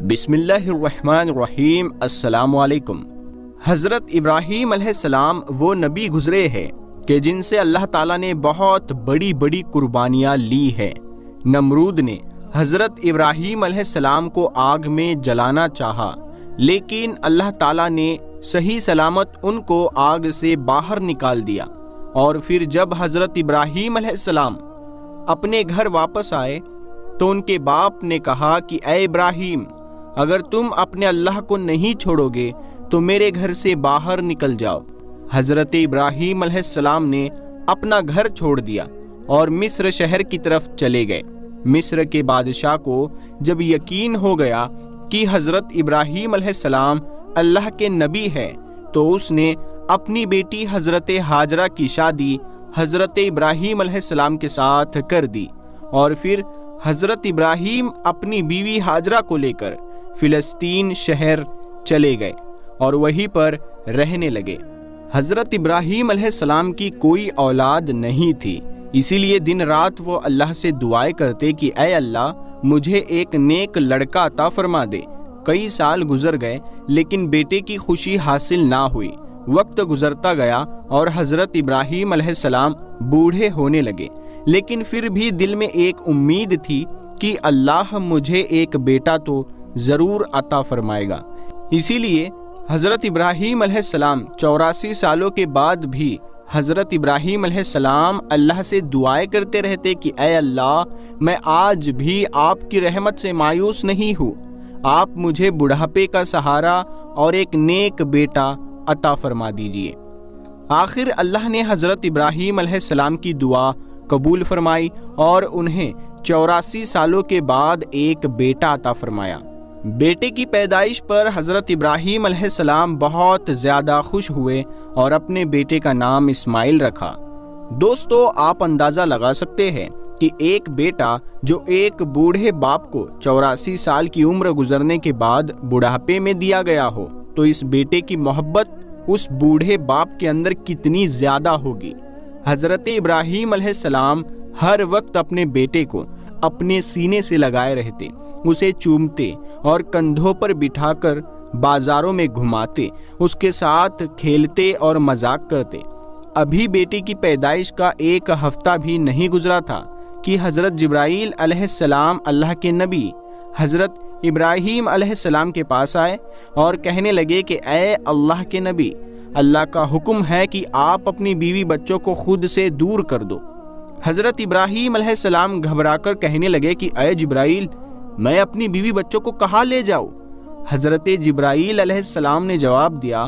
بسم اللہ الرحمن الرحیم۔ السلام علیکم۔ حضرت ابراہیم علیہ السلام وہ نبی گزرے ہیں کہ جن سے اللہ تعالیٰ نے بہت بڑی بڑی قربانیاں لی ہیں۔ نمرود نے حضرت ابراہیم علیہ السلام کو آگ میں جلانا چاہا، لیکن اللہ تعالیٰ نے صحیح سلامت ان کو آگ سے باہر نکال دیا۔ اور پھر جب حضرت ابراہیم علیہ السلام اپنے گھر واپس آئے تو ان کے باپ نے کہا کہ اے ابراہیم، اگر تم اپنے اللہ کو نہیں چھوڑو گے تو میرے گھر سے باہر نکل جاؤ۔ حضرت ابراہیم علیہ السلام نے اپنا گھر چھوڑ دیا اور مصر شہر کی طرف چلے گئے۔ مصر کے بادشاہ کو جب یقین ہو گیا کہ حضرت ابراہیم علیہ السلام اللہ کے نبی ہے تو اس نے اپنی بیٹی حضرت ہاجرہ کی شادی حضرت ابراہیم علیہ السلام کے ساتھ کر دی، اور پھر حضرت ابراہیم اپنی بیوی ہاجرہ کو لے کر فلسطین شہر چلے گئے اور وہیں پر رہنے لگے۔ حضرت ابراہیم علیہ السلام کی کوئی اولاد نہیں تھی، اسی لیے دن رات وہ اللہ سے دعائیں کرتے کہ اے اللہ، مجھے ایک نیک لڑکا عطا فرما دے۔ کئی سال گزر گئے لیکن بیٹے کی خوشی حاصل نہ ہوئی۔ وقت گزرتا گیا اور حضرت ابراہیم علیہ السلام بوڑھے ہونے لگے، لیکن پھر بھی دل میں ایک امید تھی کہ اللہ مجھے ایک بیٹا تو ضرور عطا فرمائے گا۔ اسی لیے حضرت ابراہیم علیہ السلام 84 سالوں کے بعد بھی حضرت ابراہیم علیہ السلام اللہ سے دعائیں کرتے رہتے کہ اے اللہ، میں آج بھی آپ کی رحمت سے مایوس نہیں ہوں، آپ مجھے بڑھاپے کا سہارا اور ایک نیک بیٹا عطا فرما دیجئے۔ آخر اللہ نے حضرت ابراہیم علیہ السلام کی دعا قبول فرمائی اور انہیں 84 سالوں کے بعد ایک بیٹا عطا فرمایا۔ بیٹے کی پیدائش پر حضرت ابراہیم علیہ السلام بہت زیادہ خوش ہوئے اور اپنے بیٹے کا نام اسماعیل رکھا۔ دوستو، آپ اندازہ لگا سکتے ہیں کہ ایک بیٹا جو ایک بوڑھے باپ کو 84 سال کی عمر گزرنے کے بعد بڑھاپے میں دیا گیا ہو تو اس بیٹے کی محبت اس بوڑھے باپ کے اندر کتنی زیادہ ہوگی۔ حضرت ابراہیم علیہ السلام ہر وقت اپنے بیٹے کو اپنے سینے سے لگائے رہتے، اسے چومتے اور کندھوں پر بٹھا کر بازاروں میں گھماتے، اس کے ساتھ کھیلتے اور مذاق کرتے۔ ابھی بیٹے کی پیدائش کا ایک ہفتہ بھی نہیں گزرا تھا کہ حضرت جبرائیل علیہ السلام اللہ کے نبی حضرت ابراہیم علیہ السلام کے پاس آئے اور کہنے لگے کہ اے اللہ کے نبی، اللہ کا حکم ہے کہ آپ اپنی بیوی بچوں کو خود سے دور کر دو۔ حضرت ابراہیم علیہ السلام گھبرا کر کہنے لگے کہ اے جبرائیل، میں اپنی بیوی بچوں کو کہاں لے جاؤں؟ حضرت جبرائیل علیہ السلام نے جواب دیا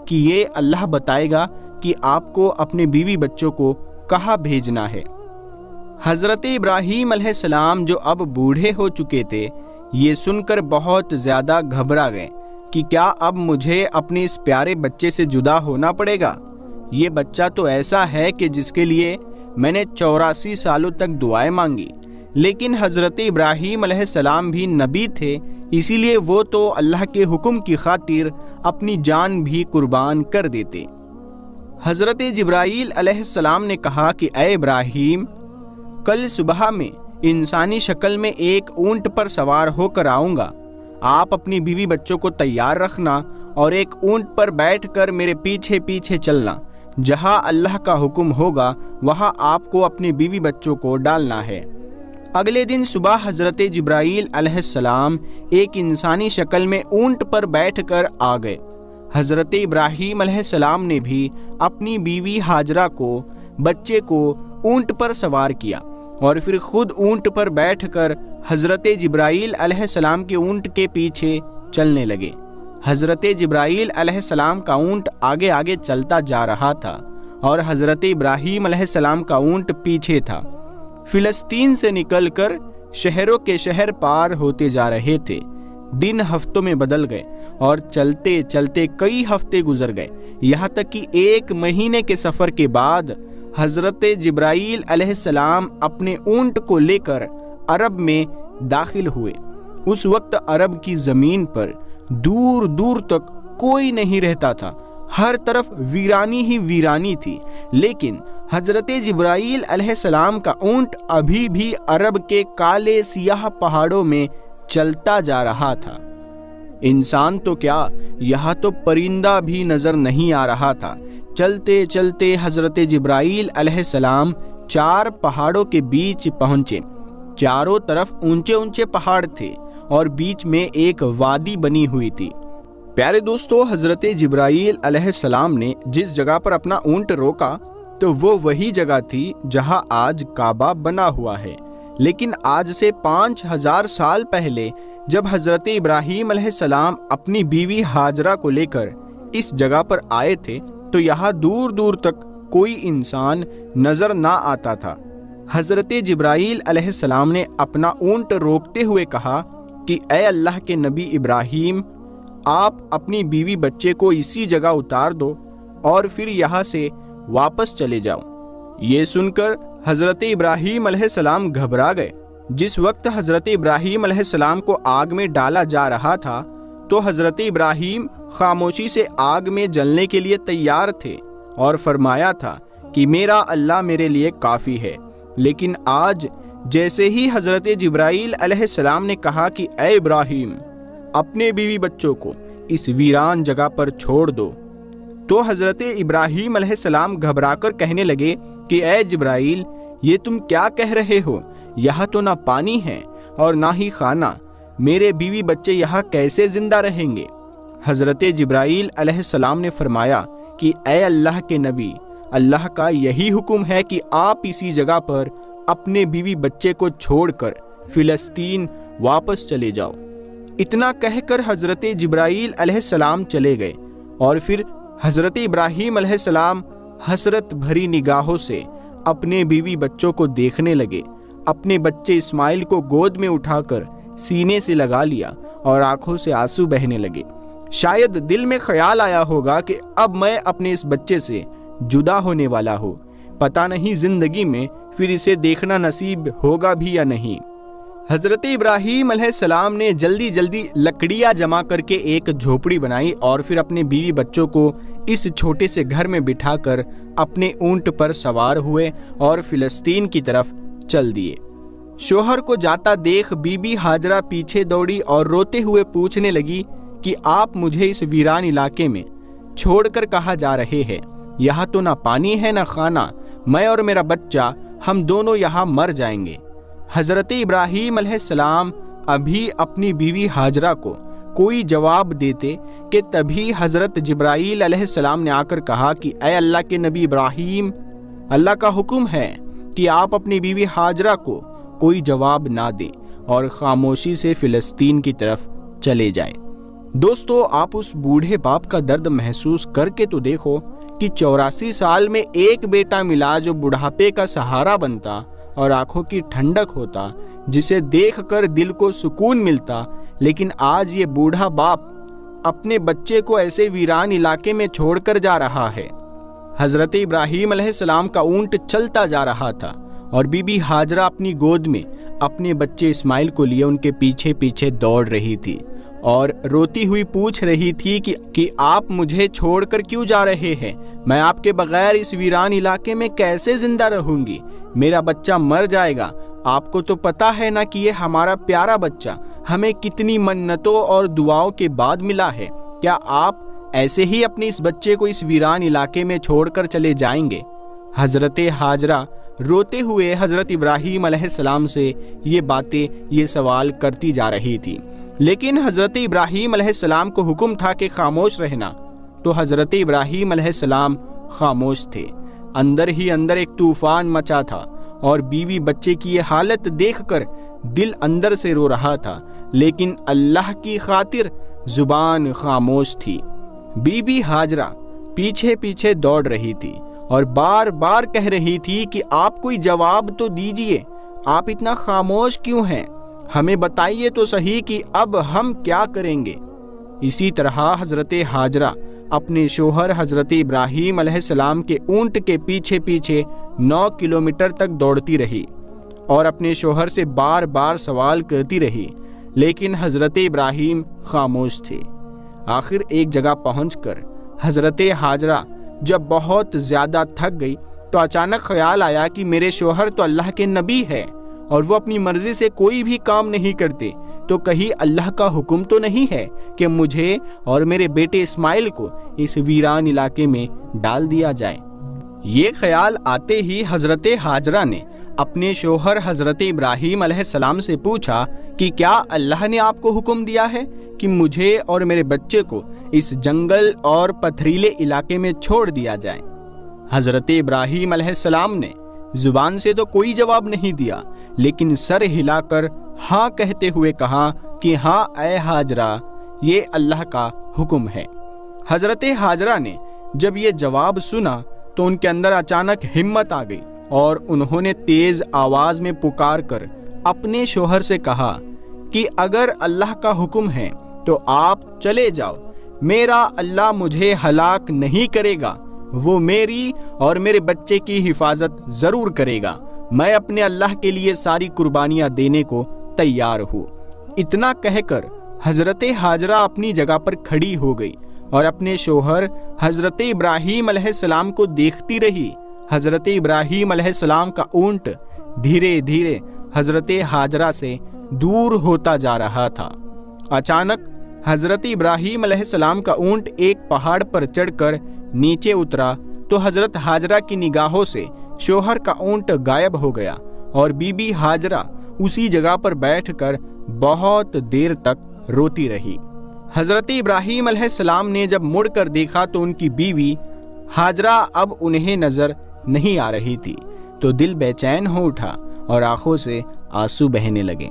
کہ یہ اللہ بتائے گا کہ آپ کو اپنے بیوی بچوں کو کہاں بھیجنا ہے۔ حضرت ابراہیم علیہ السلام جو اب بوڑھے ہو چکے تھے، یہ سن کر بہت زیادہ گھبرا گئے کہ کیا اب مجھے اپنے اس پیارے بچے سے جدا ہونا پڑے گا؟ یہ بچہ تو ایسا ہے کہ جس کے لیے میں نے 84 سالوں تک دعائیں مانگی۔ لیکن حضرت ابراہیم علیہ السلام بھی نبی تھے، اسی لیے وہ تو اللہ کے حکم کی خاطر اپنی جان بھی قربان کر دیتے۔ حضرت جبرائیل علیہ السلام نے کہا کہ اے ابراہیم، کل صبح میں انسانی شکل میں ایک اونٹ پر سوار ہو کر آؤں گا، آپ اپنی بیوی بچوں کو تیار رکھنا اور ایک اونٹ پر بیٹھ کر میرے پیچھے پیچھے چلنا، جہاں اللہ کا حکم ہوگا وہاں آپ کو اپنی بیوی بچوں کو ڈالنا ہے۔ اگلے دن صبح حضرت جبرائیل علیہ السلام ایک انسانی شکل میں اونٹ پر بیٹھ کر آ گئے۔ حضرت ابراہیم علیہ السلام نے بھی اپنی بیوی ہاجرہ کو، بچے کو اونٹ پر سوار کیا اور پھر خود اونٹ پر بیٹھ کر حضرت جبرائیل علیہ السلام کے اونٹ کے پیچھے چلنے لگے۔ حضرت جبرائیل علیہ السلام کا اونٹ آگے آگے چلتا جا رہا تھا اور حضرت ابراہیم علیہ السلام کا اونٹ پیچھے تھا۔ فلسطین سے نکل کر شہروں کے شہر پار ہوتے جا رہے تھے۔ دن ہفتوں میں بدل گئے اور چلتے چلتے کئی ہفتے گزر گئے، یہاں تک کہ 1 مہینے کے سفر کے بعد حضرت جبرائیل علیہ السلام اپنے اونٹ کو لے کر عرب میں داخل ہوئے۔ اس وقت عرب کی زمین پر دور دور تک کوئی نہیں رہتا تھا، ہر طرف ویرانی ہی ویرانی تھی، لیکن حضرت جبرائیل علیہ السلام کا اونٹ ابھی بھی عرب کے کالے سیاہ پہاڑوں میں چلتا جا رہا تھا۔ انسان تو کیا، یہاں تو پرندہ بھی نظر نہیں آ رہا تھا۔ چلتے چلتے حضرت جبرائیل علیہ السلام 4 پہاڑوں کے بیچ پہنچے۔ چاروں طرف اونچے اونچے پہاڑ تھے اور بیچ میں ایک وادی بنی ہوئی تھی۔ پیارے دوستو، حضرت جبرائیل علیہ السلام نے جس جگہ پر اپنا اونٹ روکا تو وہ وہی جگہ تھی جہاں آج کعبہ بنا ہوا ہے۔ لیکن آج سے 5000 سال پہلے جب حضرت ابراہیم علیہ السلام اپنی بیوی ہاجرہ کو لے کر اس جگہ پر آئے تھے تو یہاں دور دور تک کوئی انسان نظر نہ آتا تھا۔ حضرت جبرائیل علیہ السلام نے اپنا اونٹ روکتے ہوئے کہا کہ اے اللہ کے نبی ابراہیم، آپ اپنی بیوی بچے کو اسی جگہ اتار دو اور پھر یہاں سے واپس چلے جاؤ۔ یہ سن کر حضرت ابراہیم علیہ السلام گھبرا گئے۔ جس وقت حضرت ابراہیم علیہ السلام کو آگ میں ڈالا جا رہا تھا تو حضرت ابراہیم خاموشی سے آگ میں جلنے کے لیے تیار تھے اور فرمایا تھا کہ میرا اللہ میرے لیے کافی ہے۔ لیکن آج جیسے ہی حضرت جبرائیل علیہ السلام نے کہا کہ اے ابراہیم، اپنے بیوی بچوں کو اس ویران جگہ پر چھوڑ دو، تو حضرت ابراہیم علیہ السلام گھبرا کر کہنے لگے کہ اے جبرائیل، یہ تم کیا کہہ رہے ہو؟ یہاں تو نہ پانی ہے اور نہ ہی کھانا، میرے بیوی بچے یہاں کیسے زندہ رہیں گے؟ حضرت جبرائیل علیہ السلام نے فرمایا کہ اے اللہ کے نبی، اللہ کا یہی حکم ہے کہ آپ اسی جگہ پر اپنے بیوی بچے کو چھوڑ کر فلسطین واپس چلے جاؤ۔ اتنا کہہ کر حضرت جبرائیل علیہ السلام چلے گئے اور پھر حضرت ابراہیم علیہ السلام حسرت بھری نگاہوں سے اپنے بیوی بچوں کو دیکھنے لگے۔ اپنے بچے اسماعیل کو گود میں اٹھا کر سینے سے لگا لیا اور آنکھوں سے آنسو بہنے لگے۔ شاید دل میں خیال آیا ہوگا کہ اب میں اپنے اس بچے سے جدا ہونے والا ہوں، پتہ نہیں زندگی میں پھر اسے دیکھنا نصیب ہوگا بھی یا نہیں۔ حضرت ابراہیم علیہ السلام نے جلدی جلدی لکڑیاں جمع کر کے ایک جھوپڑی بنائی اور پھر اپنے بیوی بچوں کو اس چھوٹے سے گھر میں بٹھا کر اپنے اونٹ پر سوار ہوئے اور فلسطین کی طرف چل دیے۔ شوہر کو جاتا دیکھ بی بی ہاجرہ پیچھے دوڑی اور روتے ہوئے پوچھنے لگی کہ آپ مجھے اس ویران علاقے میں چھوڑ کر کہاں جا رہے ہیں؟ یہاں تو نہ پانی ہے نہ کھانا، میں اور میرا بچہ ہم دونوں یہاں مر جائیں گے۔ حضرت ابراہیم علیہ السلام ابھی اپنی بیوی ہاجرہ کو کوئی جواب دیتے کہ تبھی حضرت جبرائیل علیہ السلام نے آ کر کہا کہ اے اللہ کے نبی ابراہیم، اللہ کا حکم ہے کہ آپ اپنی بیوی ہاجرہ کو کوئی جواب نہ دیں اور خاموشی سے فلسطین کی طرف چلے جائیں۔ دوستو، آپ اس بوڑھے باپ کا درد محسوس کر کے تو دیکھو کہ 84 سال میں ایک بیٹا ملا جو بڑھاپے کا سہارا بنتا اور آنکھوں کی ٹھنڈک ہوتا، جسے دیکھ کر دل کو سکون ملتا، لیکن آج یہ بوڑھا باپ اپنے بچے کو ایسے ویران علاقے میں چھوڑ کر جا رہا ہے۔ حضرت ابراہیم علیہ السلام کا اونٹ چلتا جا رہا تھا اور بی بی ہاجرہ اپنی گود میں اپنے بچے اسماعیل کو لیے ان کے پیچھے پیچھے دوڑ رہی تھی اور روتی ہوئی پوچھ رہی تھی کہ آپ مجھے چھوڑ کر کیوں جا رہے ہیں؟ میں آپ کے بغیر اس ویران علاقے میں کیسے زندہ رہوں گی؟ میرا بچہ مر جائے گا۔ آپ کو تو پتا ہے نا کہ یہ ہمارا پیارا بچہ ہمیں کتنی منتوں اور دعاؤں کے بعد ملا ہے۔ کیا آپ ایسے ہی اپنے اس بچے کو اس ویران علاقے میں چھوڑ کر چلے جائیں گے؟ حضرت ہاجرہ روتے ہوئے حضرت ابراہیم علیہ السلام سے یہ سوال کرتی جا رہی تھی، لیکن حضرت ابراہیم علیہ السلام کو حکم تھا کہ خاموش رہنا، تو حضرت ابراہیم علیہ السلام خاموش تھے۔ اندر ہی اندر ایک طوفان مچا تھا اور بیوی بچے کی یہ حالت دیکھ کر دل اندر سے رو رہا تھا، لیکن اللہ کی خاطر زبان خاموش تھی۔ بی بی ہاجرہ پیچھے پیچھے دوڑ رہی تھی اور بار بار کہہ رہی تھی کہ آپ کوئی جواب تو دیجئے، آپ اتنا خاموش کیوں ہیں؟ ہمیں بتائیے تو صحیح کہ اب ہم کیا کریں گے۔ اسی طرح حضرت ہاجرہ اپنے شوہر حضرت ابراہیم علیہ السلام کے اونٹ کے پیچھے پیچھے 9 کلومیٹر تک دوڑتی رہی اور اپنے شوہر سے بار بار سوال کرتی رہی، لیکن حضرت ابراہیم خاموش تھے۔ آخر ایک جگہ پہنچ کر حضرت ہاجرہ جب بہت زیادہ تھک گئی تو اچانک خیال آیا کہ میرے شوہر تو اللہ کے نبی ہے اور وہ اپنی مرضی سے کوئی بھی کام نہیں کرتے، تو کہیں اللہ کا حکم تو نہیں ہے کہ مجھے اور میرے بیٹے اسماعیل کو اس ویران علاقے میں ڈال دیا جائے۔ یہ خیال آتے ہی حضرت ہاجرہ نے اپنے شوہر حضرت ابراہیم علیہ السلام سے پوچھا کہ کیا اللہ نے آپ کو حکم دیا ہے کہ مجھے اور میرے بچے کو اس جنگل اور پتھریلے علاقے میں چھوڑ دیا جائے؟ حضرت ابراہیم علیہ السلام نے زبان سے تو کوئی جواب نہیں دیا، لیکن سر ہلا کر ہاں کہتے ہوئے کہا کہ ہاں اے ہاجرہ، یہ اللہ کا حکم ہے۔ حضرت ہاجرہ نے جب یہ جواب سنا تو ان کے اندر اچانک ہمت آ گئی اور انہوں نے تیز آواز میں پکار کر اپنے شوہر سے کہا کہ اگر اللہ کا حکم ہے تو آپ چلے جاؤ، میرا اللہ مجھے ہلاک نہیں کرے گا، وہ میری اور میرے بچے کی حفاظت ضرور کرے گا، میں اپنے اللہ کے لیے ساری قربانیاں دینے کو تیار ہوں۔ اتنا کہہ کر حضرت ہاجرہ اپنی جگہ پر کھڑی ہو گئی اور اپنے شوہر حضرت ابراہیم علیہ السلام کو دیکھتی رہی۔ حضرت ابراہیم علیہ السلام کا اونٹ دھیرے دھیرے حضرت ہاجرہ سے دور ہوتا جا رہا تھا۔ اچانک حضرت ابراہیم علیہ السلام کا اونٹ ایک پہاڑ پر چڑھ کر نیچے اترا تو حضرت ہاجرہ کی نگاہوں سے شوہر کا اونٹ غائب ہو گیا اور بی بی ہاجرہ اسی جگہ پر بیٹھ کر بہت دیر تک روتی رہی۔ حضرت ابراہیم علیہ السلام نے جب مڑ کر دیکھا تو ان کی بیوی ہاجرہ اب انہیں نظر نہیں آ رہی تھی، تو دل بے چین ہو اٹھا اور آنکھوں سے آنسو بہنے لگے۔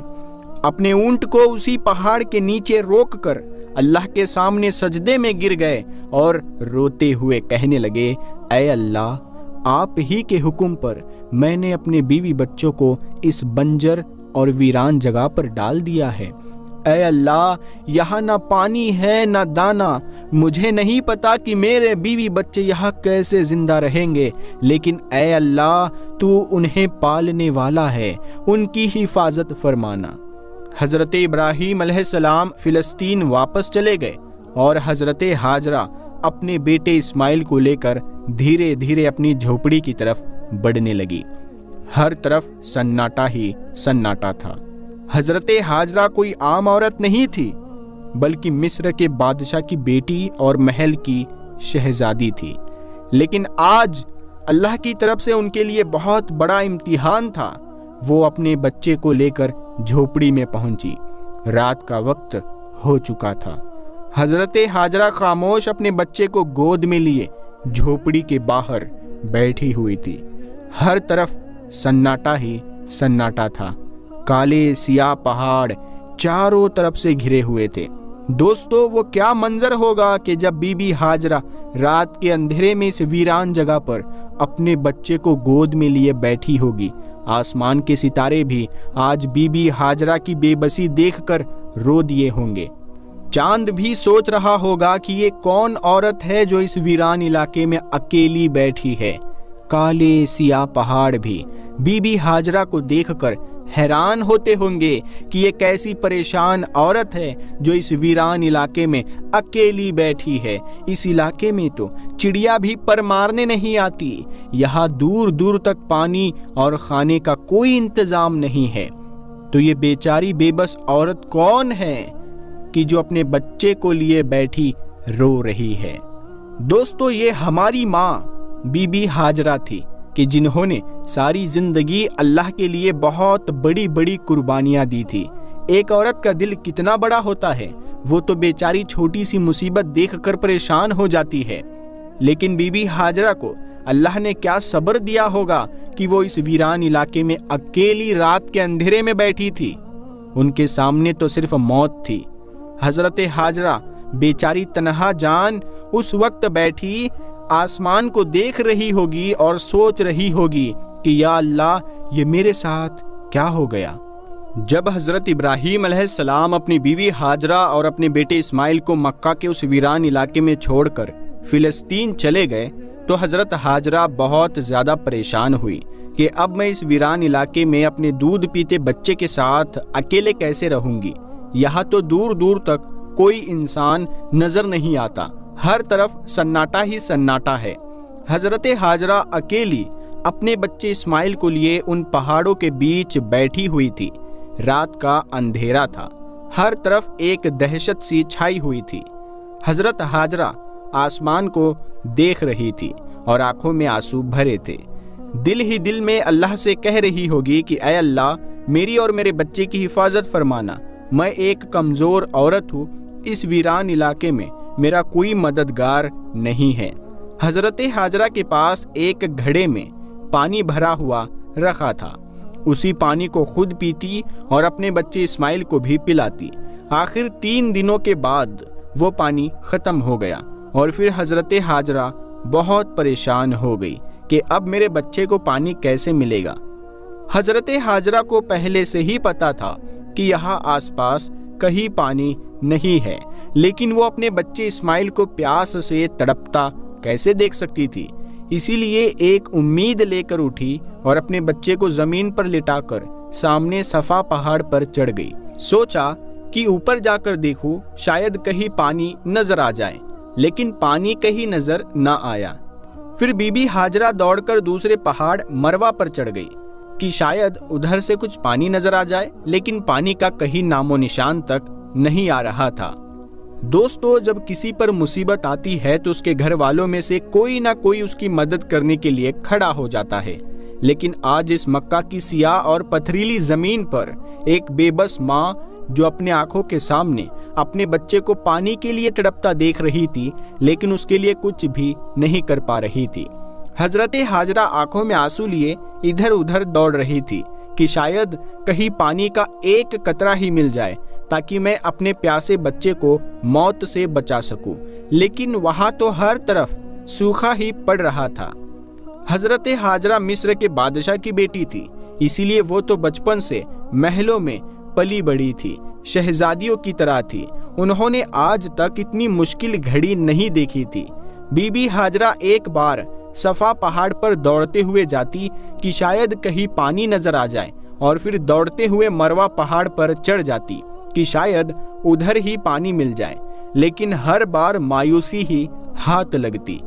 اپنے اونٹ کو اسی پہاڑ کے نیچے روک کر اللہ کے سامنے سجدے میں گر گئے اور روتے ہوئے کہنے لگے، اے اللہ، آپ ہی کے حکم پر میں نے اپنے بیوی بچوں کو اس بنجر اور ویران جگہ پر ڈال دیا ہے۔ اے اللہ، یہاں نہ پانی ہے نہ دانا، مجھے نہیں پتا کہ میرے بیوی بچے یہاں کیسے زندہ رہیں گے، لیکن اے اللہ، تو انہیں پالنے والا ہے، ان کی حفاظت فرمانا۔ حضرت ابراہیم علیہ السلام فلسطین واپس چلے گئے اور حضرت ہاجرہ اپنے بیٹے اسماعیل کو لے کر دھیرے دھیرے اپنی جھوپڑی کی طرف بڑھنے لگی۔ ہر طرف سناٹا ہی سناٹا تھا۔ حضرت ہاجرہ کوئی عام عورت نہیں تھی، بلکہ مصر کے بادشاہ کی بیٹی اور محل کی شہزادی تھی۔ لیکن آج اللہ کی طرف سے ان کے لیے بہت بڑا امتحان تھا۔ وہ اپنے بچے کو لے کر جھوپڑی میں پہنچی۔ رات کا وقت ہو چکا تھا۔ حضرت ہاجرہ خاموش اپنے بچے کو گود میں لیے جھوپڑی کے باہر بیٹھی ہوئی تھی۔ ہر طرف سناٹا ہی سناٹا تھا۔ کالے سیاہ پہاڑ چاروں طرف سے گھرے ہوئے تھے۔ دوستو، وہ کیا منظر ہوگا کہ جب بی بی ہاجرہ رات کے اندھیرے میں اس ویران جگہ پر اپنے بچے کو گود میں لیے بیٹھی ہوگی۔ آسمان کے ستارے بھی آج بی بی ہاجرہ کی بے بسی دیکھ کر رو دیے ہوں گے۔ چاند بھی سوچ رہا ہوگا کہ یہ کون عورت ہے جو اس ویران علاقے میں اکیلی بیٹھی ہے۔ کالے سیاہ پہاڑ بھی بی بی ہاجرہ کو دیکھ کر حیران ہوتے ہوں گے کہ یہ کیسی پریشان عورت ہے جو اس ویران علاقے میں اکیلی بیٹھی ہے۔ اس علاقے میں تو چڑیا بھی پر مارنے نہیں آتی، یہاں دور دور تک پانی اور کھانے کا کوئی انتظام نہیں ہے۔ تو یہ بیچاری بے بس عورت کون ہے کہ جو اپنے بچے کو لیے بیٹھی رو رہی ہے؟ دوستو، یہ ہماری ماں بی بی ہاجرہ تھی کہ جنہوں نے ساری زندگی اللہ کے لیے بہت بڑی بڑی قربانیاں دی تھی۔ ایک عورت کا دل کتنا بڑا ہوتا ہے، وہ تو بیچاری چھوٹی سی مصیبت دیکھ کر پریشان ہو جاتی ہے، لیکن بی بی ہاجرہ کو اللہ نے کیا صبر دیا ہوگا کہ وہ اس ویران علاقے میں اکیلی رات کے اندھیرے میں بیٹھی تھی۔ ان کے سامنے تو صرف موت تھی۔ حضرت ہاجرہ بیچاری تنہا جان اس وقت بیٹھی آسمان کو دیکھ رہی ہوگی اور سوچ رہی ہوگی کہ یا اللہ، یہ میرے ساتھ کیا ہو گیا۔ جب حضرت ابراہیم علیہ السلام اپنی بیوی ہاجرہ اور اپنے بیٹے اسماعیل کو مکہ کے اس ویران علاقے میں چھوڑ کر فلسطین چلے گئے تو حضرت ہاجرہ بہت زیادہ پریشان ہوئی کہ اب میں اس ویران علاقے میں اپنے دودھ پیتے بچے کے ساتھ اکیلے کیسے رہوں گی۔ یہاں تو دور دور تک کوئی انسان نظر نہیں آتا، ہر طرف سناٹا ہی سناٹا ہے۔ حضرت ہاجرہ اکیلی اپنے بچے اسماعیل کو لیے ان پہاڑوں کے بیچ بیٹھی ہوئی تھی۔ رات کا اندھیرا تھا ہر طرف ایک دہشت سی چھائی ہوئی تھی۔ حضرت ہاجرہ آسمان کو دیکھ رہی تھی اور آنکھوں میں آنسو بھرے تھے۔ دل ہی دل میں اللہ سے کہہ رہی ہوگی کہ اے اللہ، میری اور میرے بچے کی حفاظت فرمانا، میں ایک کمزور عورت ہوں، اس ویران علاقے میں میرا کوئی مددگار نہیں ہے۔ حضرت ہاجرہ کے پاس ایک گھڑے میں پانی بھرا ہوا رکھا تھا، اسی پانی کو خود پیتی اور اپنے بچے اسماعیل کو بھی پلاتی۔ آخر 3 دنوں کے بعد وہ پانی ختم ہو گیا اور پھر حضرت ہاجرہ بہت پریشان ہو گئی کہ اب میرے بچے کو پانی کیسے ملے گا۔ حضرت ہاجرہ کو پہلے سے ہی پتا تھا کہ یہاں آس پاس کہیں پانی نہیں ہے، لیکن وہ اپنے بچے اسماعیل کو پیاس سے تڑپتا کیسے دیکھ سکتی تھی؟ اسی لیے ایک امید لے کر اٹھی اور اپنے بچے کو زمین پر لٹا کر سامنے صفا پہاڑ پر چڑھ گئی۔ سوچا کہ اوپر جا کر دیکھوں، شاید کہیں پانی نظر آ جائے، لیکن پانی کہیں نظر نہ آیا۔ پھر بی بی ہاجرہ دوڑ کر دوسرے پہاڑ مروا پر چڑھ گئی کہ شاید ادھر سے کچھ پانی نظر آ جائے، لیکن پانی کا کہیں نام و نشان تک نہیں آ رہا تھا۔ دوستو، جب کسی پر مصیبت آتی ہے تو اس کے گھر والوں میں سے کوئی نہ کوئی اس کی مدد کرنے کے لیے کھڑا ہو جاتا ہے، لیکن آج اس مکہ کی سیاہ اور پتھریلی زمین پر ایک بے بس ماں جو اپنے آنکھوں کے سامنے اپنے بچے کو پانی کے لیے تڑپتا دیکھ رہی تھی، لیکن اس کے لیے کچھ بھی نہیں کر پا رہی تھی۔ حضرت ہاجرہ آنکھوں میں آنسو لیے ادھر ادھر دوڑ رہی تھی کہ شاید کہیں پانی کا ایک قطرہ ہی مل جائے تاکہ میں اپنے پیاسے بچے کو موت سے بچا سکوں، لیکن وہاں تو ہر طرف سوکھا ہی پڑ رہا تھا۔ حضرت ہاجرہ مصر کے بادشاہ کی بیٹی تھی، اسی لیے وہ تو بچپن سے محلوں میں پلی بڑھی تھی، شہزادیوں کی طرح تھی۔ انہوں نے آج تک اتنی مشکل گھڑی نہیں دیکھی تھی۔ بی بی ہاجرہ ایک بار صفا پہاڑ پر دوڑتے ہوئے جاتی کہ شاید کہیں پانی نظر آ جائے، اور پھر دوڑتے ہوئے مروا پہاڑ پر چڑھ جاتی کہ شاید ادھر ہی پانی مل جائے، لیکن ہر بار مایوسی ہی ہاتھ لگتی۔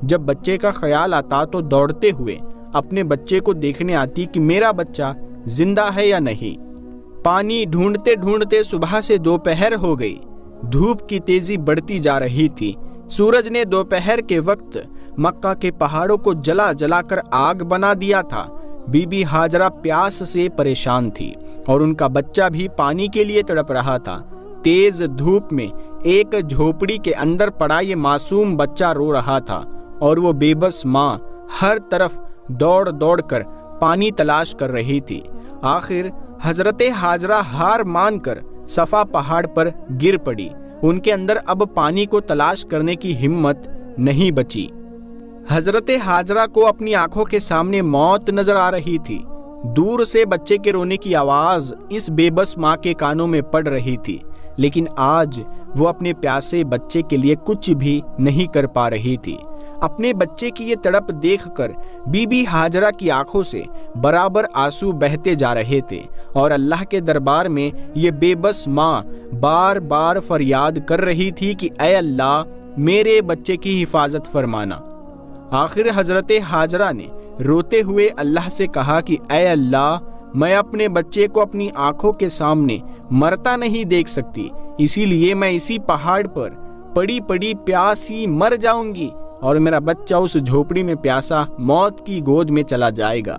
جب بچے کا خیال آتا تو دوڑتے ہوئے اپنے بچے کو دیکھنے آتی کہ میرا بچہ زندہ ہے یا نہیں۔ پانی ڈھونڈتے ڈھونڈتے صبح سے دوپہر ہو گئی، دھوپ کی تیزی بڑھتی جا رہی تھی۔ سورج نے دوپہر کے وقت مکہ کے پہاڑوں کو جلا جلا کر آگ بنا دیا تھا۔ بی بی ہاجرہ پیاس سے پریشان تھی اور ان کا بچہ بھی پانی کے لیے تڑپ رہا تھا۔ تیز دھوپ میں ایک جھوپڑی کے اندر پڑا یہ معصوم بچہ رو رہا تھا، اور وہ بے بس ماں ہر طرف دوڑ دوڑ کر پانی تلاش کر رہی تھی۔ آخر حضرت ہاجرہ ہار مان کر صفا پہاڑ پر گر پڑی۔ ان کے اندر اب پانی کو تلاش کرنے کی ہمت نہیں بچی۔ حضرت ہاجرہ کو اپنی آنکھوں کے سامنے موت نظر آ رہی تھی۔ دور سے بچے کے رونے کی آواز اس بے بس ماں کے کانوں میں پڑ رہی تھی، لیکن آج وہ اپنے پیاسے بچے کے لیے کچھ بھی نہیں کر پا رہی تھی۔ اپنے بچے کی یہ تڑپ دیکھ کر بی بی ہاجرہ کی آنکھوں سے برابر آنسو بہتے جا رہے تھے، اور اللہ کے دربار میں یہ بے بس ماں بار بار فریاد کر رہی تھی کہ اے اللہ، میرے بچے کی حفاظت فرمانا۔ آخر حضرت ہاجرہ نے روتے ہوئے اللہ سے کہا کہ اے اللہ، میں اپنے بچے کو اپنی آنکھوں کے سامنے مرتا نہیں دیکھ سکتی، اسی لیے میں اسی پہاڑ پر پڑی پڑی پیاسی مر جاؤں گی، اور میرا بچہ اس جھوپڑی میں پیاسا موت کی گود میں چلا جائے گا۔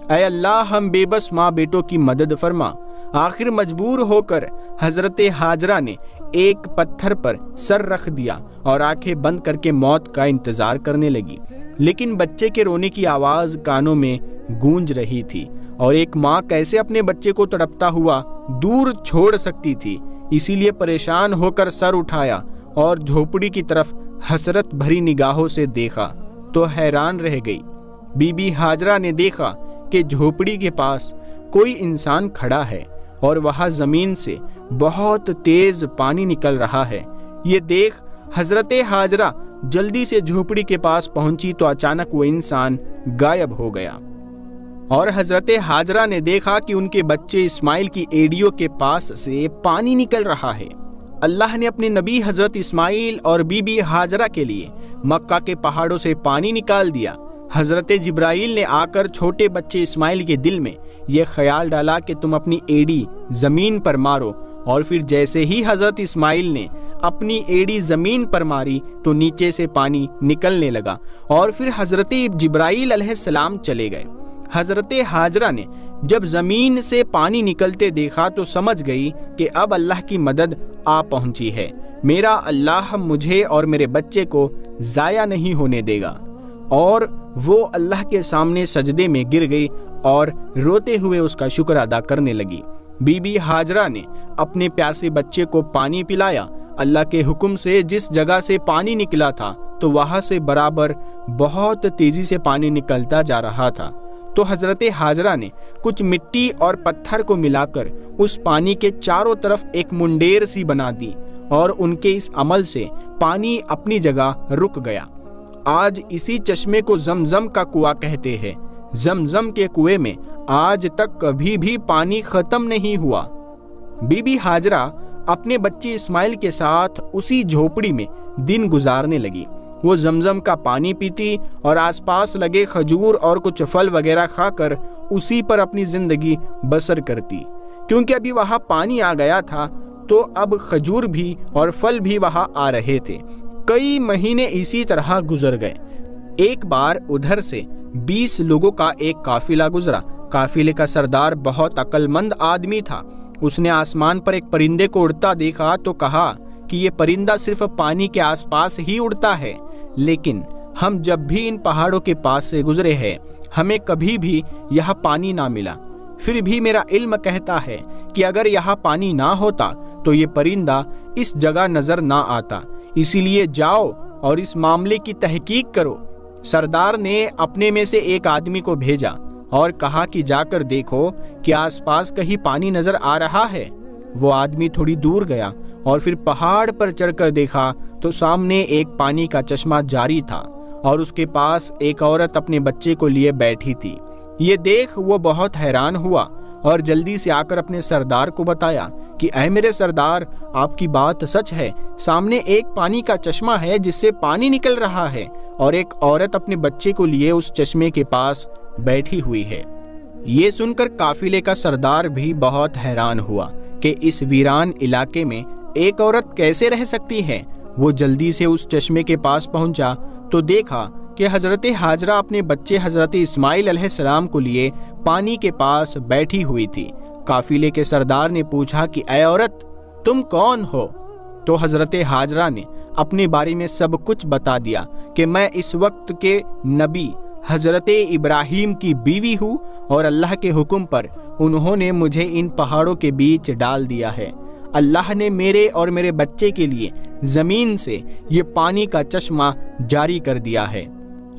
اے اللہ، ہم بے بس ماں بیٹوں کی مدد فرما۔ آخر مجبور ہو کر حضرت ہاجرہ نے ایک پتھر پر سر رکھ دیا اور آنکھیں بند کر کے موت کا انتظار کرنے لگی، لیکن بچے کے رونے کی آواز کانوں میں گونج رہی تھی، اور ایک ماں کیسے اپنے بچے کو تڑپتا ہوا دور چھوڑ سکتی تھی؟ اسی لیے پریشان ہو کر سر اٹھایا اور جھوپڑی کی طرف حسرت بھری نگاہوں سے دیکھا تو حیران رہ گئی۔ بی بی ہاجرہ نے دیکھا کہ جھوپڑی کے پاس کوئی انسان کھڑا ہے اور وہاں زمین سے بہت تیز پانی نکل رہا ہے۔ یہ دیکھ حضرت ہاجرہ جلدی سے جھوپڑی کے پاس پہنچی تو اچانک وہ انسان غائب ہو گیا، اور حضرت ہاجرہ نے دیکھا کہ ان کے بچے اسماعیل کی ایڑیوں کے پاس سے پانی نکل رہا ہے۔ اللہ نے اپنے نبی حضرت اسماعیل اور بی بی ہاجرہ کے لیے مکہ کے پہاڑوں سے پانی نکال دیا۔ حضرت جبرائیل نے آ کر چھوٹے بچے اسماعیل کے دل میں یہ خیال ڈالا کہ تم اپنی ایڑی زمین پر مارو اور پھر جیسے ہی حضرت اسماعیل نے اپنی ایڑی زمین پر ماری تو نیچے سے پانی نکلنے لگا، اور پھر حضرت جبرائیل علیہ السلام چلے گئے۔ حضرت ہاجرہ نے جب زمین سے پانی نکلتے دیکھا تو سمجھ گئی کہ اب اللہ کی مدد آ پہنچی ہے، میرا اللہ مجھے اور میرے بچے کو ضائع نہیں ہونے دے گا، اور وہ اللہ کے سامنے سجدے میں گر گئی اور روتے ہوئے اس کا شکر ادا کرنے لگی۔ بی بی ہاجرہ نے اپنے پیاسے بچے کو پانی پلایا۔ اللہ کے حکم سے جس جگہ سے پانی نکلا تھا تو وہاں سے برابر بہت تیزی سے پانی نکلتا جا رہا تھا، تو حضرت ہاجرہ نے کچھ مٹی اور پتھر کو ملا کر اس پانی کے چاروں طرف ایک منڈیر سی بنا دی، اور ان کے اس عمل سے پانی اپنی جگہ رک گیا۔ آج اسی چشمے کو زمزم کا کنواں کہتے ہیں۔ زمزم کے کنویں میں آج تک کبھی بھی پانی ختم نہیں ہوا۔ بی بی ہاجرہ اپنے بچے اسماعیل کے ساتھ اسی جھوپڑی میں دن گزارنے لگی۔ وہ زمزم کا پانی پیتی اور آس پاس لگے کھجور اور کچھ پھل وغیرہ کھا کر اسی پر اپنی زندگی بسر کرتی، کیونکہ ابھی وہاں پانی آ گیا تھا تو اب کھجور بھی اور پھل بھی وہاں آ رہے تھے۔ کئی مہینے اسی طرح گزر گئے۔ ایک بار ادھر سے 20 لوگوں کا ایک قافلہ گزرا۔ قافلے کا سردار بہت عقل مند آدمی تھا۔ اس نے آسمان پر ایک پرندے کو اڑتا دیکھا تو کہا کہ یہ پرندہ صرف پانی کے آس پاس ہی اڑتا ہے، لیکن ہم جب بھی ان پہاڑوں کے پاس سے گزرے ہیں ہمیں کبھی بھی یہاں پانی نہ ملا۔ پھر بھی میرا علم کہتا ہے کہ اگر یہاں پانی نہ ہوتا تو یہ پرندہ اس جگہ نظر نہ آتا، اسی لیے جاؤ اور اس معاملے کی تحقیق کرو۔ سردار نے اپنے میں سے ایک آدمی کو بھیجا اور کہا کہ جا کر دیکھو کہ آس پاس کہیں پانی نظر آ رہا ہے۔ وہ آدمی تھوڑی دور گیا اور پھر پہاڑ پر چڑھ کر دیکھا تو سامنے ایک پانی کا چشمہ جاری تھا اور اس کے پاس ایک عورت اپنے بچے کو لیے بیٹھی تھی۔ یہ دیکھ وہ بہت حیران ہوا اور جلدی سے آ کر اپنے سردار کو بتایا کہ اے میرے سردار، آپ کی بات سچ ہے، سامنے ایک پانی کا چشمہ ہے جس سے پانی نکل رہا ہے اور ایک عورت اپنے بچے کو لیے اس چشمے کے پاس بیٹھی ہوئی ہے۔ یہ سن کر قافلے کا سردار بھی بہت حیران ہوا کہ اس ویران علاقے میں ایک عورت کیسے رہ سکتی ہے۔ وہ جلدی سے اس چشمے کے پاس پہنچا تو دیکھا کہ حضرت ہاجرہ اپنے بچے حضرت اسماعیل علیہ السلام کو لیے پانی کے پاس بیٹھی ہوئی تھی۔ قافلے کے سردار نے پوچھا کہ اے عورت، تم کون ہو؟ تو حضرت ہاجرہ نے اپنے بارے میں سب کچھ بتا دیا کہ میں اس وقت کے نبی حضرت ابراہیم کی بیوی ہوں اور اللہ کے حکم پر انہوں نے مجھے ان پہاڑوں کے بیچ ڈال دیا ہے۔ اللہ نے میرے اور میرے بچے کے لیے زمین سے یہ پانی کا چشمہ جاری کر دیا ہے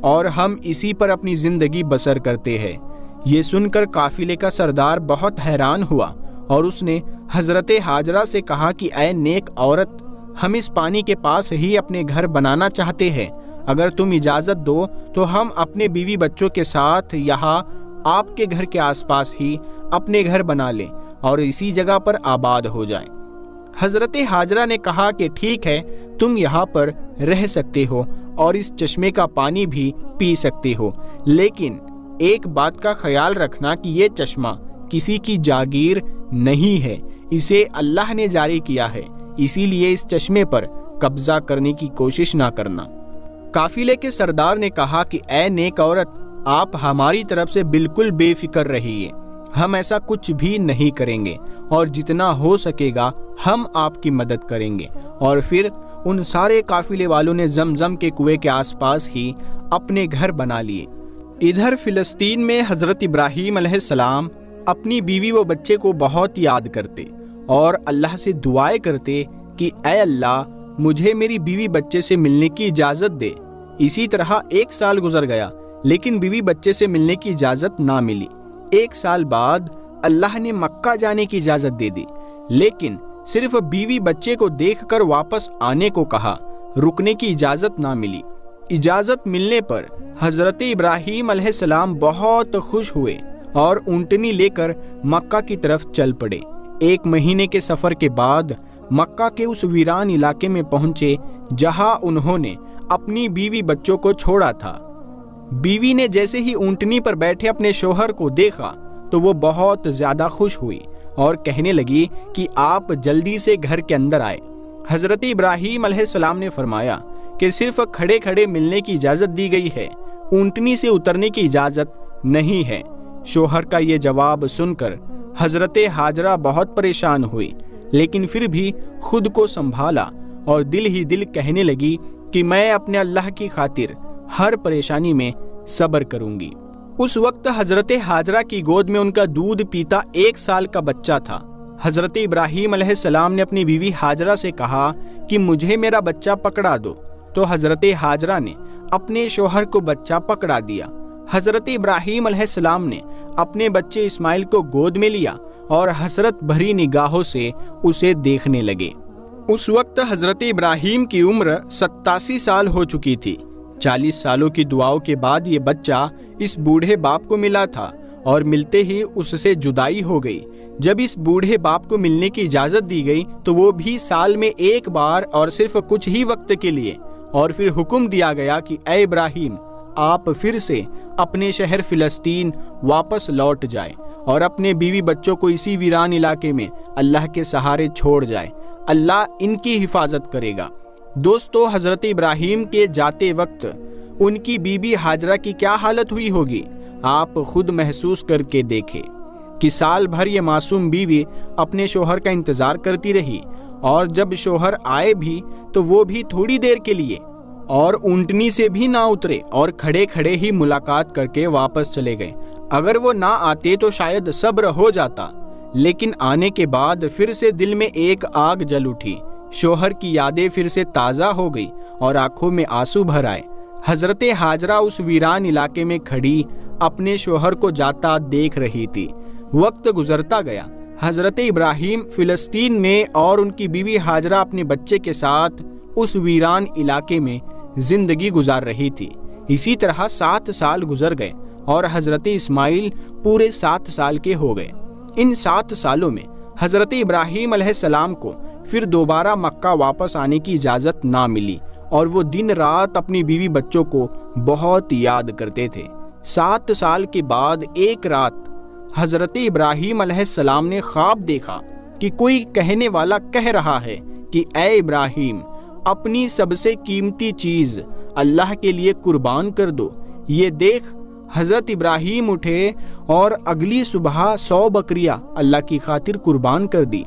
اور ہم اسی پر اپنی زندگی بسر کرتے ہیں۔ یہ سن کر قافلے کا سردار بہت حیران ہوا اور اس نے حضرت ہاجرہ سے کہا کہ اے نیک عورت، ہم اس پانی کے پاس ہی اپنے گھر بنانا چاہتے ہیں، اگر تم اجازت دو تو ہم اپنے بیوی بچوں کے ساتھ یہاں آپ کے گھر کے آس پاس ہی اپنے گھر بنا لیں اور اسی جگہ پر آباد ہو جائیں۔ حضرت ہاجرہ نے کہا کہ ٹھیک ہے، تم یہاں پر رہ سکتے ہو اور اس چشمے کا پانی بھی پی سکتے ہو، لیکن ایک بات کا خیال رکھنا کہ یہ چشمہ کسی کی جاگیر نہیں ہے، اسے اللہ نے جاری کیا ہے، اسی لیے اس چشمے پر قبضہ کرنے کی کوشش نہ کرنا۔ قافلے کے سردار نے کہا کہ اے نیک عورت، آپ ہماری طرف سے بالکل بے فکر رہیے، ہم ایسا کچھ بھی نہیں کریں گے اور جتنا ہو سکے گا ہم آپ کی مدد کریں گے۔ اور پھر ان سارے قافلے والوں نے زمزم کے کنویں کے آس پاس ہی اپنے گھر بنا لیے۔ ادھر فلسطین میں حضرت ابراہیم علیہ السلام اپنی بیوی و بچے کو بہت یاد کرتے اور اللہ سے دعائیں کرتے کہ اے اللہ، مجھے میری بیوی بچے سے ملنے کی اجازت دے۔ اسی طرح 1 سال گزر گیا لیکن بیوی بچے سے ملنے کی اجازت نہ ملی۔ 1 سال بعد اللہ نے مکہ جانے کی اجازت دے دی، لیکن صرف بیوی بچے کو دیکھ کر واپس آنے کو کہا، رکنے کی اجازت نہ ملی۔ اجازت ملنے پر حضرت ابراہیم علیہ السلام بہت خوش ہوئے اور اونٹنی لے کر مکہ کی طرف چل پڑے۔ 1 مہینے کے سفر کے بعد مکہ کے اس ویران علاقے میں پہنچے جہاں انہوں نے اپنی بیوی بچوں کو چھوڑا تھا۔ بیوی نے جیسے ہی اونٹنی پر بیٹھے اپنے شوہر کو دیکھا تو وہ بہت زیادہ خوش ہوئی اور کہنے لگی کہ آپ جلدی سے گھر کے اندر آئے۔ حضرت ابراہیم علیہ السلام نے فرمایا کہ صرف کھڑے کھڑے ملنے کی اجازت دی گئی ہے، اونٹنی سے اترنے کی اجازت نہیں ہے۔ شوہر کا یہ جواب سن کر حضرت ہاجرہ بہت پریشان ہوئی، لیکن پھر بھی خود کو سنبھالا اور دل ہی دل کہنے لگی کہ میں اپنے اللہ کی خاطر ہر پریشانی میں صبر کروں گی۔ اس وقت حضرت ہاجرہ کی گود میں ان کا دودھ پیتا 1 سال کا بچہ تھا۔ حضرت ابراہیم علیہ السلام نے اپنی بیوی ہاجرہ سے کہا کہ مجھے میرا بچہ پکڑا دو، تو حضرت ہاجرہ نے اپنے شوہر کو بچہ پکڑا دیا۔ حضرت ابراہیم علیہ السلام نے اپنے بچے اسماعیل کو گود میں لیا اور حسرت بھری نگاہوں سے اسے دیکھنے لگے۔ اس وقت حضرت ابراہیم کی عمر 87 سال ہو چکی تھی۔ 40 سالوں کی دعاؤں کے بعد یہ بچہ اس بوڑھے باپ کو ملا تھا اور ملتے ہی اس سے جدائی ہو گئی۔ جب اس بوڑھے باپ کو ملنے کی اجازت دی گئی تو وہ بھی سال میں 1 بار اور صرف کچھ ہی وقت کے لیے، اور پھر حکم دیا گیا کہ اے ابراہیم، آپ پھر سے اپنے شہر فلسطین واپس لوٹ جائیں اور اپنے بیوی بچوں کو اسی ویران علاقے میں اللہ کے سہارے چھوڑ جائیں، اللہ ان کی حفاظت کرے گا۔ دوستو، حضرت ابراہیم کے جاتے وقت ان کی بیوی ہاجرہ کی کیا حالت ہوئی ہوگی، آپ خود محسوس کر کے دیکھیں کہ سال بھر یہ معصوم بیوی اپنے شوہر کا انتظار کرتی رہی، اور جب شوہر آئے بھی تو وہ بھی تھوڑی دیر کے لیے، اور اونٹنی سے بھی نہ اترے اور کھڑے کھڑے ہی ملاقات کر کے واپس چلے گئے۔ اگر وہ نہ آتے تو شاید صبر ہو جاتا، لیکن آنے کے بعد پھر سے دل میں ایک آگ جل اٹھی، شوہر کی یادیں پھر سے تازہ ہو گئی اور آنکھوں میں آنسو بھر آئے۔ حضرت ہاجرہ اس ویران علاقے میں کھڑی اپنے شوہر کو جاتا دیکھ رہی تھی۔ وقت گزرتا گیا، حضرت ابراہیم فلسطین میں اور ان کی بیوی ہاجرہ اپنے بچے کے ساتھ اس ویران علاقے میں زندگی گزار رہی تھی۔ اسی طرح 7 سال گزر گئے اور حضرت اسماعیل پورے 7 سال کے ہو گئے۔ ان 7 سالوں میں حضرت ابراہیم علیہ السلام کو پھر دوبارہ مکہ واپس آنے کی اجازت نہ ملی، اور وہ دن رات اپنی بیوی بچوں کو بہت یاد کرتے تھے۔ 7 سال کے بعد ایک رات حضرت ابراہیم علیہ السلام نے خواب دیکھا کہ کوئی کہنے والا کہہ رہا ہے کہ اے ابراہیم، اپنی سب سے قیمتی چیز اللہ کے لیے قربان کر دو۔ یہ دیکھ حضرت ابراہیم اٹھے اور اگلی صبح 100 بکریاں اللہ کی خاطر قربان کر دی۔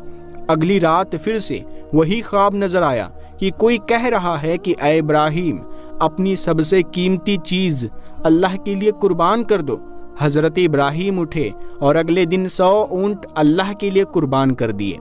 اگلی رات پھر سے وہی خواب نظر آیا کہ کوئی کہہ رہا ہے کہ اے ابراہیم، اپنی سب سے قیمتی چیز اللہ کے لیے قربان کر دو۔ حضرت ابراہیم اٹھے اور اگلے دن 100 اونٹ اللہ کے لیے قربان کر دیے۔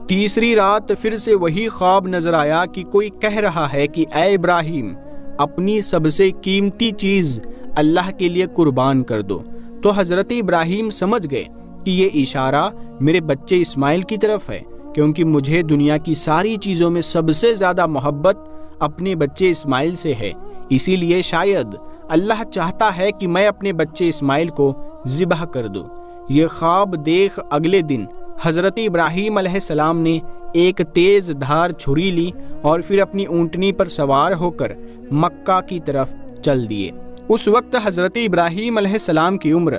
تیسری رات پھر سے وہی خواب نظر آیا کہ کوئی کہہ رہا ہے کہ اے ابراہیم، اپنی سب سے قیمتی چیز اللہ کے لیے قربان کر دو۔ تو حضرت ابراہیم سمجھ گئے کہ یہ اشارہ میرے بچے اسماعیل کی طرف ہے، کیونکہ مجھے دنیا کی ساری چیزوں میں سب سے زیادہ محبت اپنے بچے اسماعیل سے ہے، اسی لیے شاید اللہ چاہتا ہے کہ میں اپنے بچے اسماعیل کو ذبح کر دوں۔ یہ خواب دیکھ اگلے دن حضرت ابراہیم علیہ السلام نے ایک تیز دھار چھری لی اور پھر اپنی اونٹنی پر سوار ہو کر مکہ کی طرف چل دیے۔ اس وقت حضرت ابراہیم علیہ السلام کی عمر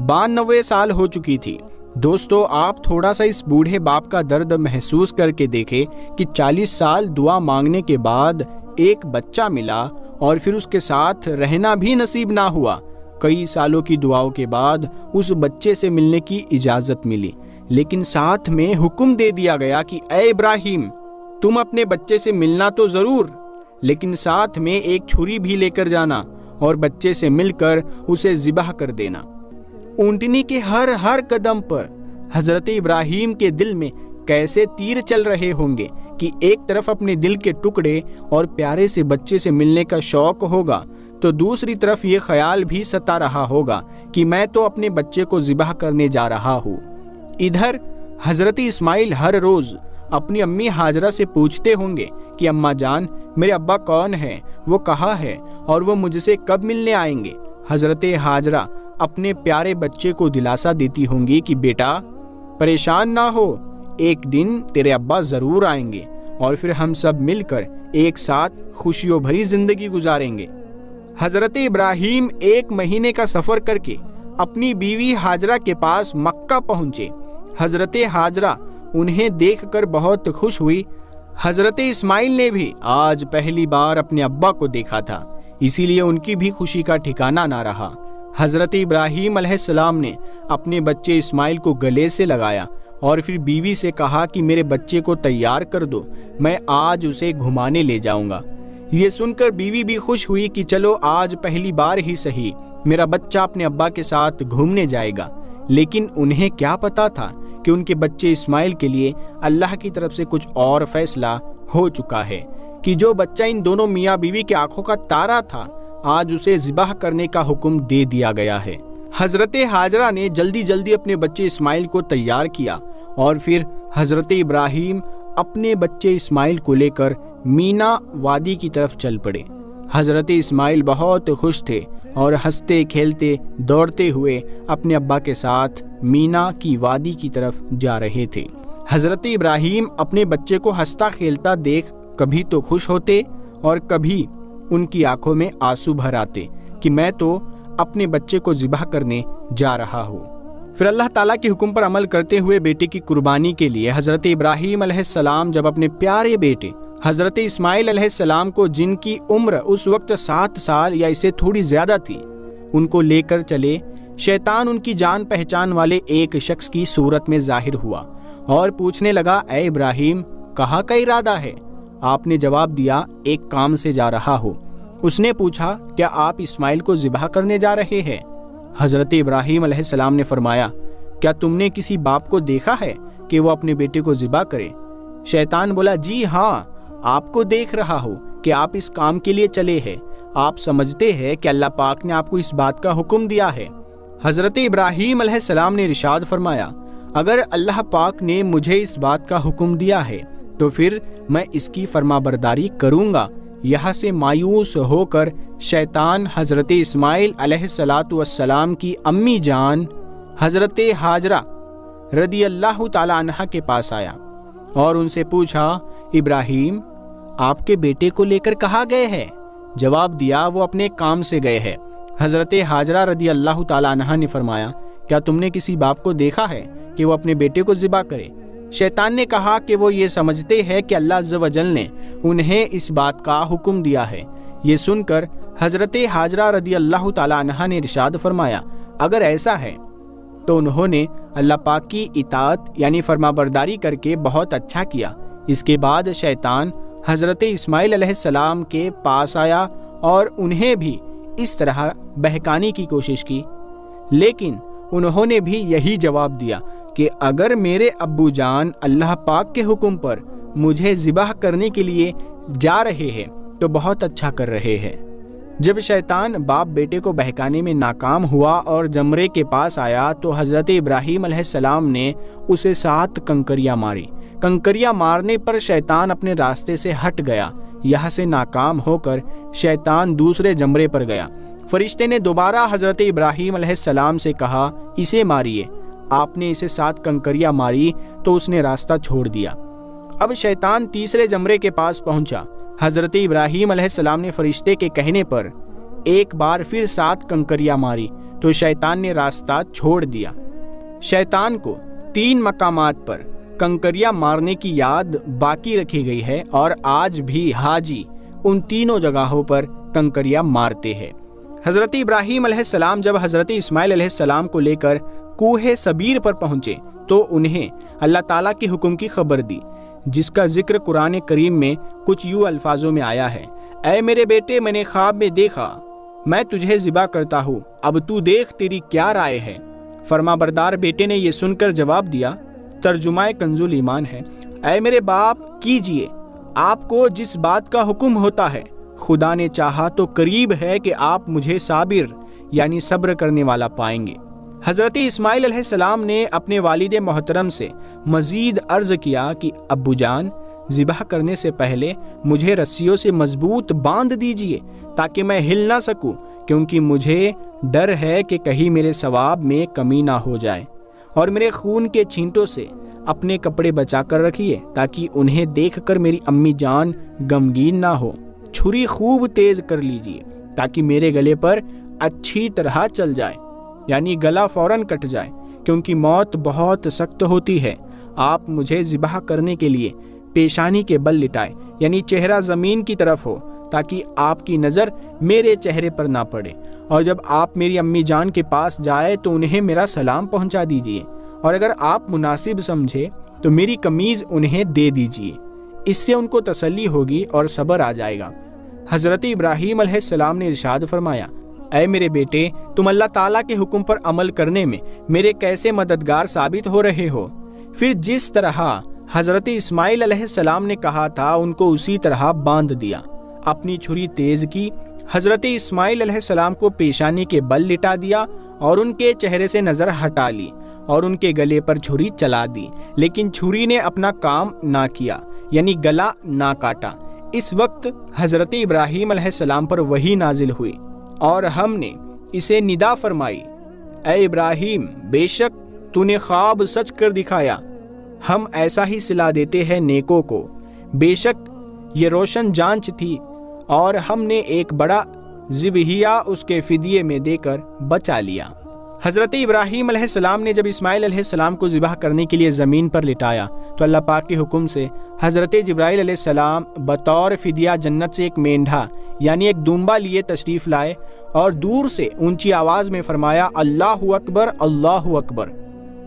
92 سال ہو چکی تھی۔ دوستو، آپ تھوڑا سا اس بوڑھے باپ کا درد محسوس کر کے دیکھیں کہ 40 سال دعا مانگنے کے بعد ایک بچہ ملا اور پھر اس کے ساتھ رہنا بھی نصیب نہ ہوا۔ کئی سالوں کی دعاؤں کے بعد اس بچے سے ملنے کی اجازت ملی، لیکن ساتھ میں حکم دے دیا گیا کہ اے ابراہیم، تم اپنے بچے سے ملنا تو ضرور، لیکن ساتھ میں ایک چھری بھی لے کر جانا اور بچے سے مل کر اسے ذبح کر دینا۔ اونٹنی کے ہر قدم پر حضرت ابراہیم کے دل میں کیسے تیر چل رہے ہوں گے کہ ایک طرف اپنے دل کے ٹکڑے اور پیارے سے بچے سے ملنے کا شوق ہوگا، تو دوسری طرف یہ خیال بھی ستا رہا ہوگا کہ میں تو اپنے بچے کو ذبح کرنے جا رہا ہوں۔ ادھر حضرت اسماعیل ہر روز اپنی امی ہاجرہ سے پوچھتے ہوں گے کہ اماں جان، میرے ابا کون ہے، وہ کہاں ہے اور وہ مجھ سے کب ملنے آئیں گے۔ حضرت ہاجرہ اپنے پیارے بچے کو دلاسا دیتی ہوں گی کہ بیٹا پریشان نہ ہو، ایک دن تیرے ابا ضرور آئیں گے اور پھر ہم سب مل کر ایک ساتھ خوشیوں بھری زندگی گزاریں گے۔ حضرت ابراہیم 1 مہینے کا سفر کر کے اپنی بیوی ہاجرہ کے پاس مکہ پہنچے۔ حضرت حاجرہ انہیں دیکھ کر بہت خوش ہوئی۔ حضرت اسماعیل نے بھی آج پہلی بار اپنے ابا کو دیکھا تھا، اسی لیے ان کی بھی خوشی کا ٹھکانہ نہ رہا۔ حضرت ابراہیم علیہ السلام نے اپنے بچے اسماعیل کو گلے سے لگایا اور پھر بیوی سے کہا کہ میرے بچے کو تیار کر دو، میں آج اسے گھمانے لے جاؤں گا۔ یہ سن کر بیوی بھی خوش ہوئی کہ چلو آج پہلی بار ہی صحیح میرا بچہ اپنے ابا کے ساتھ گھومنے جائے گا۔ لیکن انہیں کیا پتا تھا کہ ان کے بچے اسماعیل کے لیے اللہ کی طرف سے کچھ اور فیصلہ ہو چکا ہے کہ جو بچہ ان دونوں میاں بیوی کی آنکھوں کا تارا تھا، آج اسے ذبح کرنے کا حکم دے دیا گیا ہے۔ حضرت حاجرہ نے جلدی جلدی اپنے بچے اسماعیل کو تیار کیا اور پھر حضرت ابراہیم اپنے بچے اسماعیل کو لے کر مینا وادی کی طرف چل پڑے۔ حضرت اسماعیل بہت خوش تھے اور ہنستے کھیلتے دوڑتے ہوئے اپنے ابا کے ساتھ مینا کی وادی کی طرف جا رہے تھے۔ حضرت ابراہیم اپنے بچے کو ہنستا کھیلتا دیکھ کبھی تو خوش ہوتے اور کبھی ان کی آنکھوں میں آنسو بھر آتے کہ میں تو اپنے بچے کو ذبح کرنے جا رہا ہوں۔ پھر اللہ تعالیٰ کے حکم پر عمل کرتے ہوئے بیٹے کی قربانی کے لیے حضرت ابراہیم علیہ السلام جب اپنے پیارے بیٹے حضرت اسماعیل علیہ السلام کو، جن کی عمر اس وقت 7 سال یا اس سے تھوڑی زیادہ تھی، ان کو لے کر چلے، شیطان ان کی جان پہچان والے ایک شخص کی صورت میں ظاہر ہوا اور پوچھنے لگا، اے ابراہیم کہاں کا ارادہ ہے؟ آپ نے جواب دیا، ایک کام سے جا رہا ہو۔ اس نے پوچھا، کیا آپ اسماعیل کو ذبح کرنے جا رہے ہیں؟ حضرت ابراہیم علیہ السلام نے فرمایا، کیا تم نے کسی باپ کو دیکھا ہے کہ وہ اپنے بیٹے کو ذبح کرے؟ شیطان بولا، جی ہاں، آپ کو دیکھ رہا ہو کہ آپ اس کام کے لیے چلے ہیں۔ آپ سمجھتے ہیں کہ اللہ پاک نے آپ کو اس بات کا حکم دیا ہے۔ حضرت ابراہیم علیہ السلام نے ارشاد فرمایا، اگر اللہ پاک نے مجھے اس بات کا حکم دیا ہے تو پھر میں اس کی فرما برداری کروں گا۔ یہاں سے مایوس ہو کر شیطان حضرت اسماعیل علیہ السلام کی امی جان حضرت حاجرہ رضی اللہ تعالی عنہ کے پاس آیا اور ان سے پوچھا، ابراہیم آپ کے بیٹے کو لے کر کہاں گئے ہیں؟ جواب دیا، وہ اپنے کام سے گئے ہیں۔ حضرت حاجرہ رضی اللہ تعالی عنہ نے فرمایا، کیا تم نے کسی باپ کو دیکھا ہے کہ وہ اپنے بیٹے کو ذبح کرے؟ شیطان نے کہا کہ وہ یہ سمجھتے ہیں کہ اللہ عز و جل نے انہیں اس بات کا حکم دیا ہے۔ یہ سن کر حضرت حاجرہ رضی اللہ تعالی عنہ نے ارشاد فرمایا، اگر ایسا ہے تو انہوں نے اللہ پاک کی اطاعت یعنی فرما برداری کر کے بہت اچھا کیا۔ اس کے بعد شیطان حضرت اسماعیل علیہ السلام کے پاس آیا اور انہیں بھی اس طرح بہکانے کی کوشش کی، لیکن انہوں نے بھی یہی جواب دیا کہ اگر میرے ابو جان اللہ پاک کے حکم پر مجھے ذبح کرنے کے لیے جا رہے ہیں تو بہت اچھا کر رہے ہیں۔ جب شیطان باپ بیٹے کو بہکانے میں ناکام ہوا اور جمرے کے پاس آیا تو حضرت ابراہیم علیہ السلام نے اسے 7 کنکریاں ماری۔ کنکریاں مارنے پر شیطان اپنے راستے سے ہٹ گیا۔ یہاں سے ناکام ہو کر شیطان دوسرے جمرے پر گیا۔ فرشتے نے دوبارہ حضرت ابراہیم علیہ السلام سے کہا، اسے ماریے۔ آپ نے اسے 7 کنکریاں ماری تو اس نے راستہ چھوڑ دیا۔ اب شیطان تیسرے جمرے کے پاس پہنچا۔ حضرت ابراہیم علیہ السلام نے فرشتے کے کہنے پر ایک بار پھر 7 کنکریاں ماری تو شیطان نے راستہ چھوڑ دیا۔ شیطان کو 3 مقامات پر کنکریاں مارنے کی یاد باقی رکھی گئی ہے اور آج بھی حاجی ان تینوں جگہوں پر کنکریاں مارتے ہیں۔ حضرت ابراہیم علیہ السلام جب حضرت اسماعیل علیہ السلام کو لے کر کوہ صبیر پر پہنچے تو انہیں اللہ تعالیٰ کے حکم کی خبر دی، جس کا ذکر قرآن کریم میں کچھ یوں الفاظوں میں آیا ہے، اے میرے بیٹے میں نے خواب میں دیکھا میں تجھے ذبح کرتا ہوں، اب تو دیکھ تیری کیا رائے ہے۔ فرما بردار بیٹے نے یہ سن کر جواب دیا، ترجمہ کنز الایمان ہے، اے میرے باپ کیجئے، آپ کو جس بات کا حکم ہوتا ہے خدا نے چاہا تو قریب ہے کہ آپ مجھے صابر یعنی صبر کرنے والا پائیں گے۔ حضرت اسماعیل علیہ السلام نے اپنے والد محترم سے مزید عرض کیا کہ ابو جان ذبح کرنے سے پہلے مجھے رسیوں سے مضبوط باندھ دیجئے تاکہ میں ہل نہ سکوں، کیونکہ مجھے ڈر ہے کہ کہیں میرے ثواب میں کمی نہ ہو جائے، اور میرے خون کے چھینٹوں سے اپنے کپڑے بچا کر رکھیے تاکہ انہیں دیکھ کر میری امی جان غمگین نہ ہو۔ چھری خوب تیز کر لیجئے تاکہ میرے گلے پر اچھی طرح چل جائے، یعنی گلا فوراً کٹ جائے، کیونکہ موت بہت سخت ہوتی ہے۔ آپ مجھے ذبح کرنے کے لیے پیشانی کے بل لٹائے، یعنی چہرہ زمین کی طرف ہو، تاکہ آپ کی نظر میرے چہرے پر نہ پڑے، اور جب آپ میری امی جان کے پاس جائے تو انہیں میرا سلام پہنچا دیجیے، اور اگر آپ مناسب سمجھے تو میری قمیض انہیں دے دیجیے، اس سے ان کو تسلی ہوگی اور صبر آ جائے گا۔ حضرت ابراہیم علیہ السلام نے ارشاد فرمایا، اے میرے بیٹے، تم اللہ تعالیٰ کے حکم پر عمل کرنے میں میرے کیسے مددگار ثابت ہو رہے ہو؟ پھر جس طرح حضرت اسماعیل علیہ السلام نے کہا تھا ان کو اسی طرح باندھ دیا، اپنی چھری تیز کی، حضرت اسماعیل علیہ السلام کو پیشانی کے بل لٹا دیا اور ان کے چہرے سے نظر ہٹا لی اور ان کے گلے پر چھری چلا دی، لیکن چھری نے اپنا کام نہ کیا، یعنی گلا نہ کاٹا۔ اس وقت حضرت ابراہیم علیہ السلام پر وحی نازل ہوئی اور ہم نے اسے ندا فرمائی، اے ابراہیم، بے شک تو نے خواب سچ کر دکھایا، ہم ایسا ہی صلا دیتے ہیں نیکوں کو، بے شک یہ روشن جانچ تھی اور ہم نے ایک بڑا ذبیحہ اس کے فدیے میں دے کر بچا لیا۔ حضرت ابراہیم علیہ السلام نے جب اسماعیل علیہ السلام کو ذبح کرنے کے لیے زمین پر لٹایا تو اللہ پاک کے حکم سے حضرت جبرائیل علیہ السلام بطور فدیہ جنت سے ایک مینڈھا یعنی ایک دمبا لیے تشریف لائے اور دور سے اونچی آواز میں فرمایا، اللہ اکبر، اللہ اکبر۔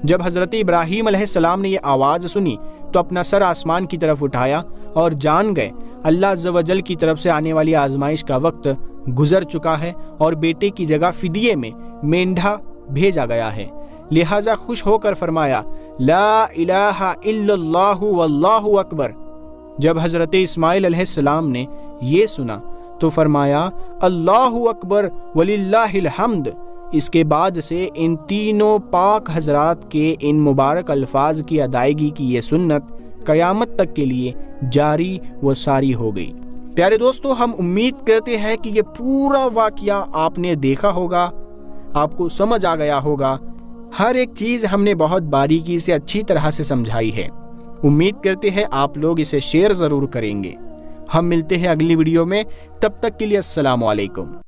جب حضرت ابراہیم علیہ السلام نے یہ آواز سنی تو اپنا سر آسمان کی طرف اٹھایا اور جان گئے اللہ عز و جل کی طرف سے آنے والی آزمائش کا وقت گزر چکا ہے اور بیٹے کی جگہ فدیے میں مینڈھا بھیجا گیا ہے، لہٰذا خوش ہو کر فرمایا، لا الہ الا اللہ واللہ اکبر۔ جب حضرت اسماعیل علیہ السلام نے یہ سنا تو فرمایا، اللہ اکبر وللہ الحمد۔ اس کے بعد سے ان تینوں پاک حضرات کے ان مبارک الفاظ کی ادائیگی کی یہ سنت قیامت تک کے لیے جاری و ساری ہو گئی۔ پیارے دوستو، ہم امید کرتے ہیں کہ یہ پورا واقعہ آپ نے دیکھا ہوگا، آپ کو سمجھ آ گیا ہوگا، ہر ایک چیز ہم نے بہت باریکی سے اچھی طرح سے سمجھائی ہے۔ امید کرتے ہیں آپ لوگ اسے شیئر ضرور کریں گے۔ ہم ملتے ہیں اگلی ویڈیو میں، تب تک کے لیے السلام علیکم۔